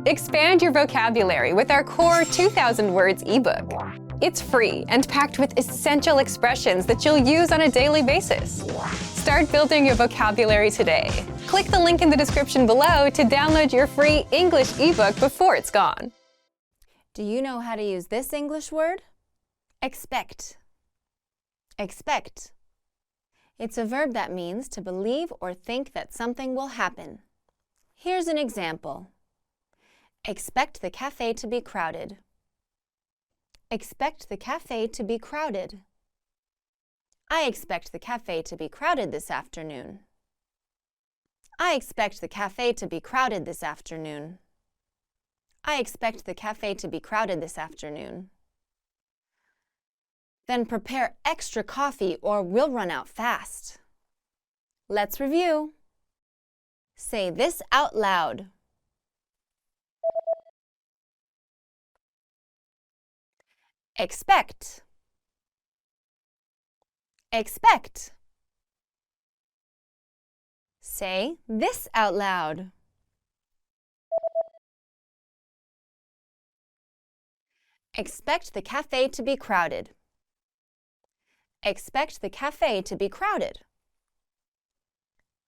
Expand your vocabulary with our Core 2,000 Words ebook. It's free and packed with essential expressions that you'll use on a daily basis. Start building your vocabulary today. Click the link in the description below to download your free English ebook before it's gone. Do you know how to use this English word? Expect. Expect. It's a verb that means to believe or think that something will happen. Here's an example. Expect the cafe to be crowded. Expect the cafe to be crowded. I expect the cafe to be crowded this afternoon. I expect the cafe to be crowded this afternoon. I expect the cafe to be crowded this afternoon. Then prepare extra coffee or we'll run out fast. Let's review. Say this out loud. Expect. Expect. Say this out loud. Expect the cafe to be crowded. Expect the cafe to be crowded.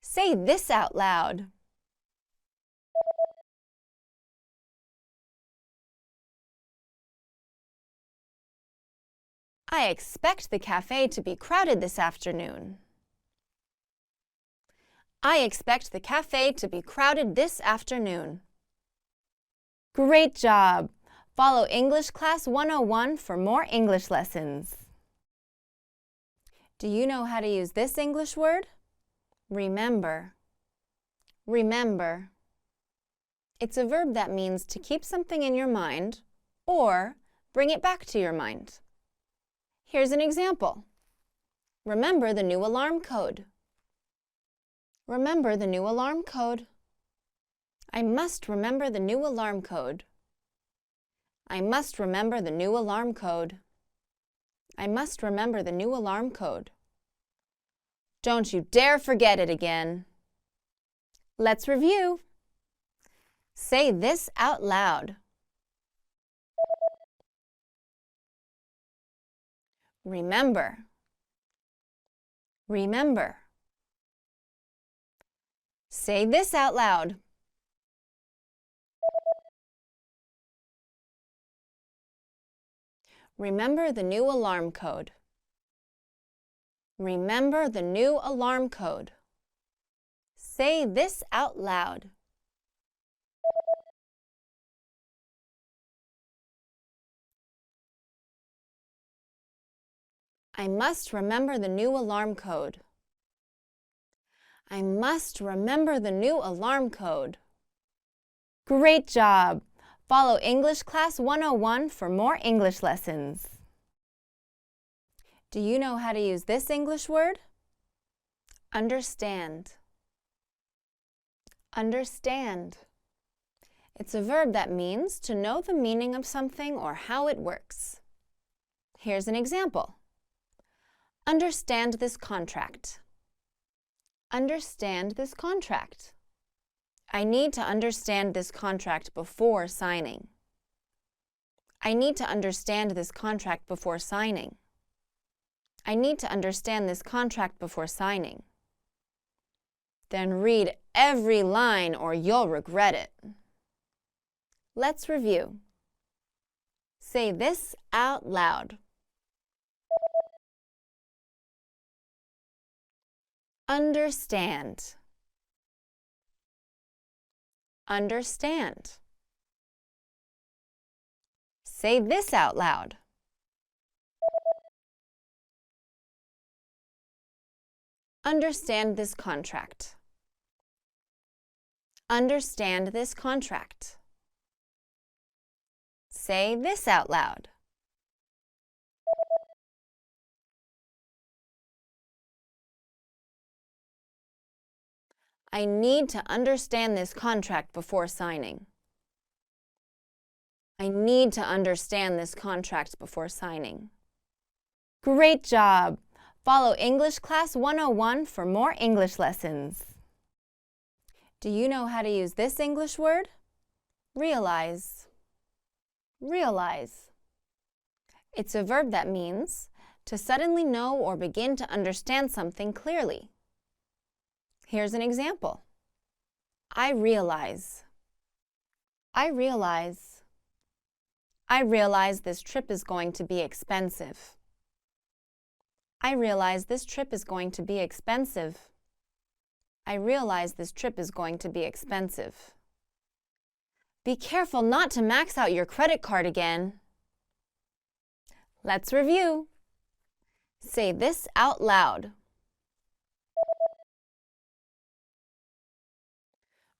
Say this out loud. I expect the cafe to be crowded this afternoon. I expect the cafe to be crowded this afternoon. Great job! Follow English Class 101 for more English lessons. Do you know how to use this English word? Remember. Remember. It's a verb that means to keep something in your mind or bring it back to your mind. Here's an example. Remember the new alarm code. Remember the new alarm code. I must remember the new alarm code. I must remember the new alarm code. I must remember the new alarm code. Don't you dare forget it again. Let's review. Say this out loud. Remember. Remember. Say this out loud. Remember the new alarm code. Remember the new alarm code. Say this out loud. I must remember the new alarm code. I must remember the new alarm code. Great job! Follow English Class 101 for more English lessons. Do you know how to use this English word? Understand. Understand. It's a verb that means to know the meaning of something or how it works. Here's an example. Understand this contract. Understand this contract. I need to understand this contract before signing. I need to understand this contract before signing. I need to understand this contract before signing. Then read every line or you'll regret it. Let's review. Say this out loud. Understand. Understand. Say this out loud. Understand this contract. Understand this contract. Say this out loud. I need to understand this contract before signing. I need to understand this contract before signing. Great job! Follow English Class 101 for more English lessons. Do you know how to use this English word? Realize. Realize. It's a verb that means to suddenly know or begin to understand something clearly. Here's an example. I realize. I realize. I realize this trip is going to be expensive. I realize this trip is going to be expensive. I realize this trip is going to be expensive. Be careful not to max out your credit card again. Let's review. Say this out loud.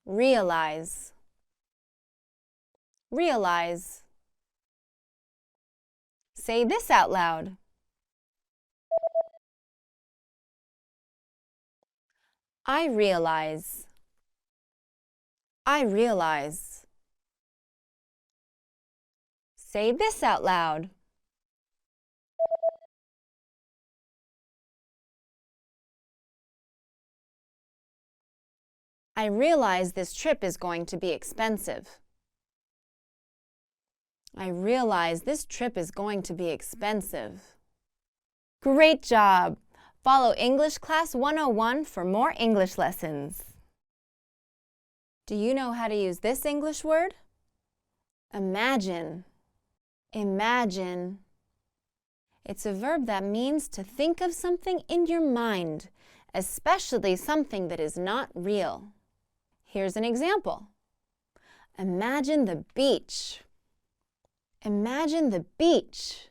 Realize. Realize. Say this out loud. I realize. I realize. Say this out loud. I realize this trip is going to be expensive. I realize this trip is going to be expensive. Great job! Follow English Class 101 for more English lessons. Do you know how to use this English word? Imagine. Imagine. It's a verb that means to think of something in your mind, especially something that is not real. Here's an example. Imagine the beach. Imagine the beach.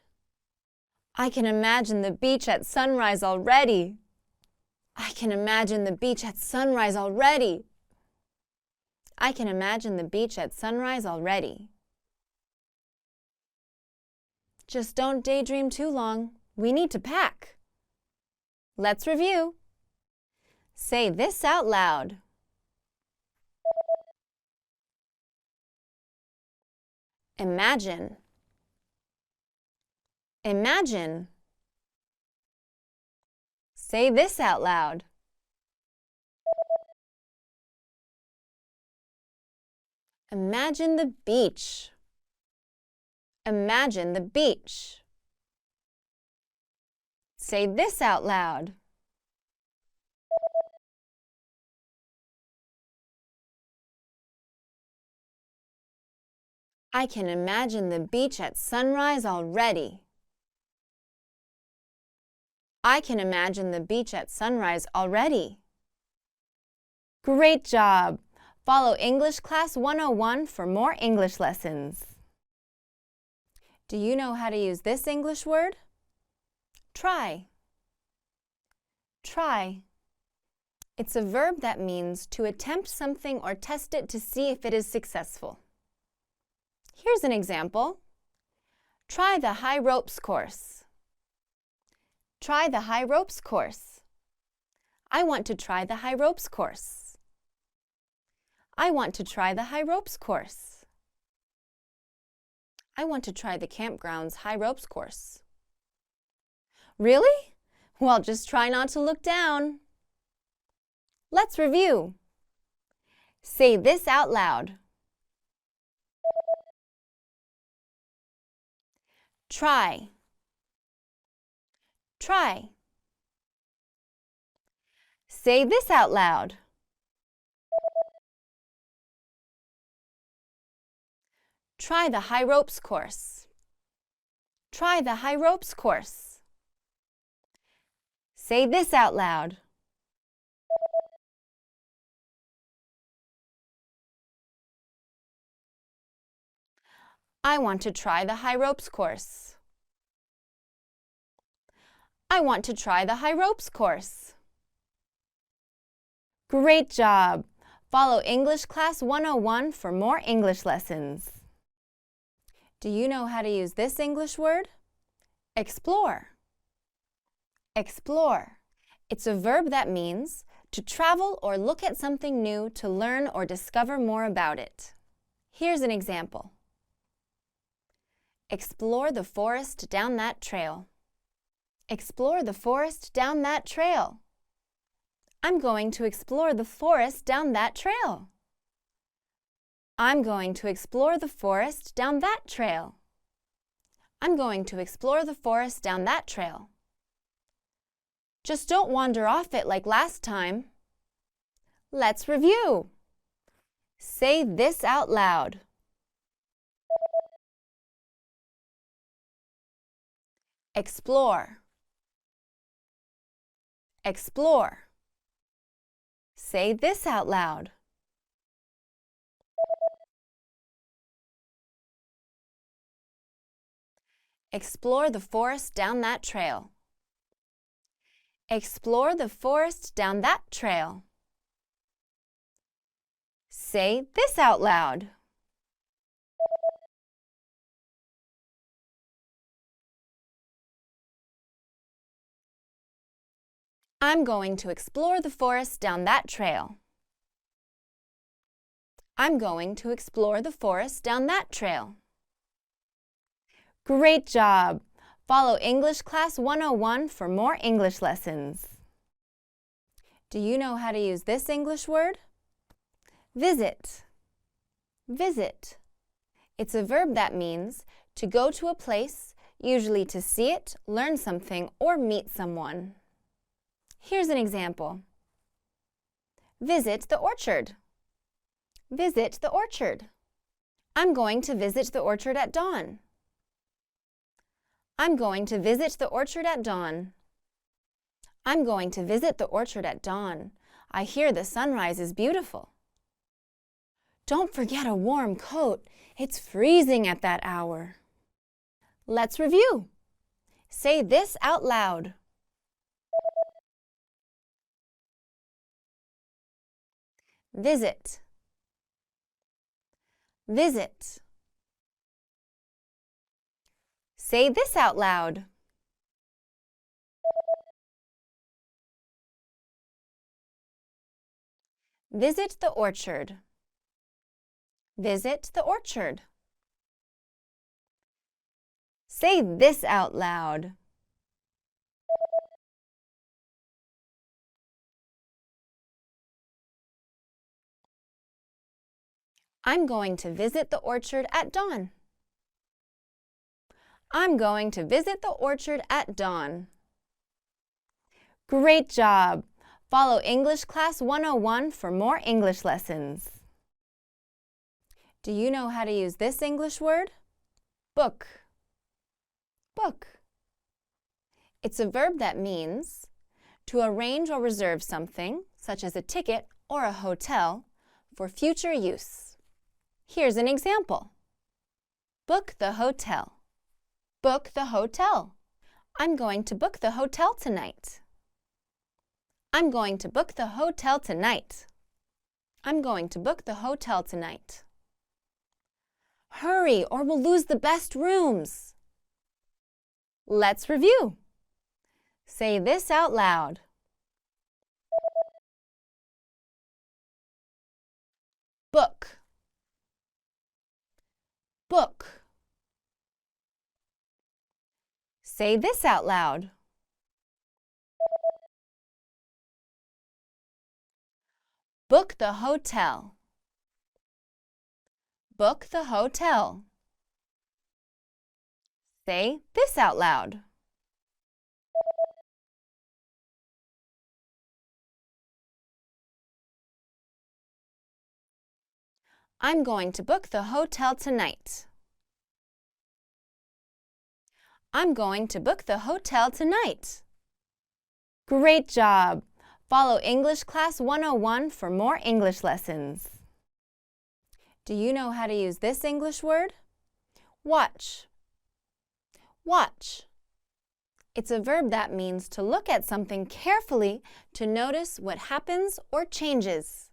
I can imagine the beach at sunrise already. I can imagine the beach at sunrise already. I can imagine the beach at sunrise already. Just don't daydream too long. We need to pack. Let's review. Say this out loud. Imagine. Imagine. Say this out loud. Imagine the beach. Imagine the beach. Say this out loud. I can imagine the beach at sunrise already. I can imagine the beach at sunrise already. Great job! Follow English Class 101 for more English lessons. Do you know how to use this English word? Try. Try. It's a verb that means to attempt something or test it to see if it is successful. Here's an example. Try the high ropes course. Try the high ropes course. I want to try the high ropes course. I want to try the high ropes course. I want to try the campground's high ropes course. Really? Well, just try not to look down. Let's review. Say this out loud. Try. Try. Say this out loud. Try the high ropes course. Try the high ropes course. Say this out loud. I want to try the high ropes course. I want to try the high ropes course. Great job! Follow English Class 101 for more English lessons. Do you know how to use this English word? Explore. Explore. It's a verb that means to travel or look at something new to learn or discover more about it. Here's an example. Explore the forest down that trail. Explore the forest down that trail. I'm going to explore the forest down that trail. I'm going to explore the forest down that trail. I'm going to explore the forest down that trail. Just don't wander off it like last time. Let's review. Say this out loud. Explore. Explore. Say this out loud. Explore the forest down that trail. Explore the forest down that trail. Say this out loud. I'm going to explore the forest down that trail. I'm going to explore the forest down that trail. Great job! Follow English Class 101 for more English lessons. Do you know how to use this English word? Visit. Visit. It's a verb that means to go to a place, usually to see it, learn something, or meet someone. Here's an example. Visit the orchard. Visit the orchard. I'm going to visit the orchard at dawn. I'm going to visit the orchard at dawn. I'm going to visit the orchard at dawn. I hear the sunrise is beautiful. Don't forget a warm coat. It's freezing at that hour. Let's review. Say this out loud. Visit. Visit. Say this out loud. Visit the orchard. Visit the orchard. Say this out loud. I'm going to visit the orchard at dawn. I'm going to visit the orchard at dawn. Great job! Follow English Class 101 for more English lessons. Do you know how to use this English word? Book. Book. It's a verb that means to arrange or reserve something, such as a ticket or a hotel, for future use. Here's an example. Book the hotel. Book the hotel. I'm going to book the hotel tonight. I'm going to book the hotel tonight. I'm going to book the hotel tonight. Hurry, or we'll lose the best rooms. Let's review. Say this out loud. Book. Book. Say this out loud. Book the hotel. Book the hotel. Say this out loud. I'm going to book the hotel tonight. I'm going to book the hotel tonight. Great job! Follow English Class 101 for more English lessons. Do you know how to use this English word? Watch. Watch. It's a verb that means to look at something carefully to notice what happens or changes.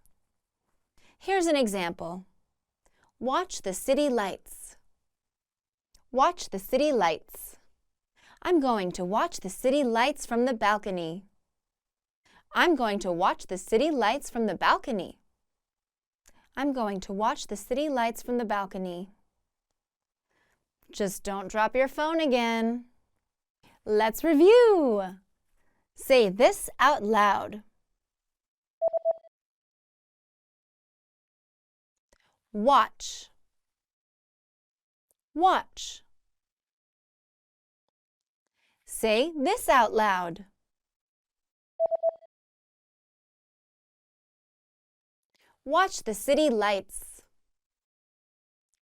Here's an example. Watch the city lights. Watch the city lights. I'm going to watch the city lights from the balcony. I'm going to watch the city lights from the balcony. I'm going to watch the city lights from the balcony. Just don't drop your phone again. Let's review. Say this out loud. Watch. Watch. Say this out loud. Watch the city lights.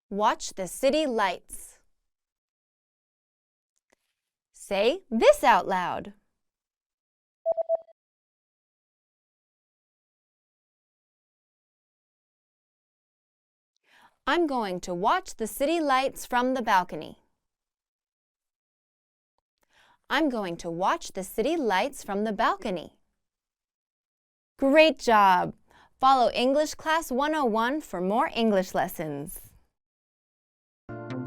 Watch the city lights. Say this out loud. I'm going to watch the city lights from the balcony. I'm going to watch the city lights from the balcony. Great job! Follow English Class 101 for more English lessons.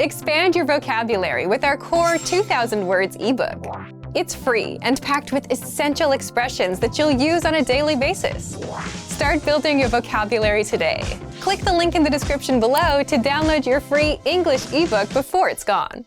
Expand your vocabulary with our Core 2,000 Words ebook. It's free and packed with essential expressions that you'll use on a daily basis. Start building your vocabulary today. Click the link in the description below to download your free English ebook before it's gone.